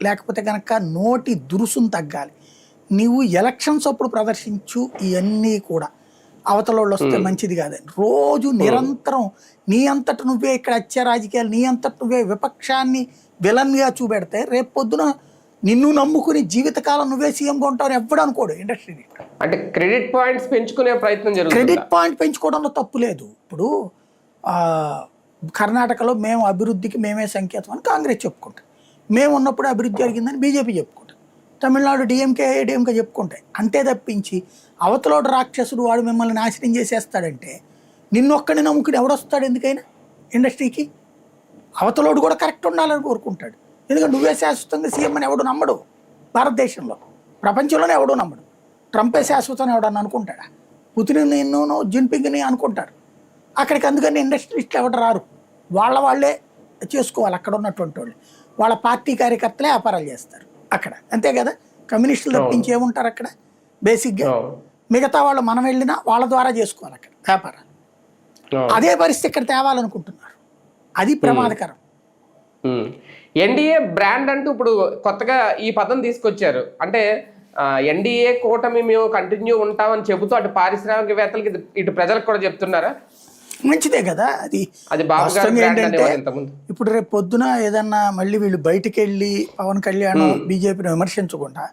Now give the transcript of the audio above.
లేకపోతే కనుక నోటి దురుసును తగ్గాలి. నీవు ఎలక్షన్స్ అప్పుడు ప్రదర్శించు ఇవన్నీ కూడా అవతలోళ్ళు వస్తే మంచిది కాదని రోజు నిరంతరం నీ అంతట నువ్వే ఇక్కడ వచ్చే రాజకీయాలు నీ అంతట నువ్వే విపక్షాన్ని విలన్గా చూపెడితే రేపు పొద్దున నిన్ను నమ్ముకుని జీవితకాలం నువ్వే సీఎంగా ఉంటావు ఎవ్వడు అనుకోడు ఇండస్ట్రీ. అంటే క్రెడిట్ పాయింట్స్ పెంచుకునే ప్రయత్నం జరుగుతుంది. క్రెడిట్ పాయింట్ పెంచుకోవడంలో తప్పు లేదు. ఇప్పుడు కర్ణాటకలో మేము అభివృద్ధికి మేమే సంకేతం అని కాంగ్రెస్ చెప్పుకుంటాం, మేము ఉన్నప్పుడు అభివృద్ధి జరిగిందని బీజేపీ చెప్పుకుంటాం, తమిళనాడు డిఎంకే ఏడీఎంకే చెప్పుకుంటాయి. అంతే తప్పించి అవతలోడు రాక్షసుడు వాడు మిమ్మల్ని నాశనం చేసేస్తాడంటే నిన్నొక్కడిని నమ్ముకుని ఎవడొస్తాడు ఎందుకైనా ఇండస్ట్రీకి? అవతలోడు కూడా కరెక్ట్ ఉండాలని కోరుకుంటాడు. ఎందుకంటే నువ్వే శాశ్వతంగా సీఎం అని ఎవడు నమ్మడు భారతదేశంలో, ప్రపంచంలోనే ఎవడూ నమ్మడు. ట్రంపే శాశ్వతం ఎవడని అనుకుంటాడా? పుతిన్ నిన్ను జిన్పింగ్ని అనుకుంటారు. అక్కడికి అందుకని ఇండస్ట్రీస్ట్లు ఎవరు రారు, వాళ్ళే చేసుకోవాలి. అక్కడ ఉన్నటువంటి వాళ్ళు వాళ్ళ పార్టీ కార్యకర్తలే వ్యాపారాలు చేస్తారు అక్కడ, అంతే కదా. కమ్యూనిస్టులు తప్పించి ఏముంటారు అక్కడ బేసిక్గా? మిగతా వాళ్ళు మనం వెళ్ళినా వాళ్ళ ద్వారా చేసుకోవాలి అక్కడ వ్యాపారాలు. అదే పరిస్థితి ఇక్కడ తేవాలనుకుంటున్నారు, అది ప్రమాదకరం. ఎన్డీఏ బ్రాండ్ అంటూ ఇప్పుడు కొత్తగా ఈ పదం తీసుకొచ్చారు. అంటే ఎన్డీఏ కూటమి మేము కంటిన్యూ ఉంటామని చెబుతూ అటు పారిశ్రామికవేత్తలకి ఇటు ప్రజలకు కూడా చెప్తున్నారా? మంచిదే కదా. అది ఏంటంటే ఇప్పుడు రేపు పొద్దున ఏదన్నా మళ్ళీ వీళ్ళు బయటికి వెళ్ళి పవన్ కళ్యాణ్ బీజేపీని విమర్శించకుండా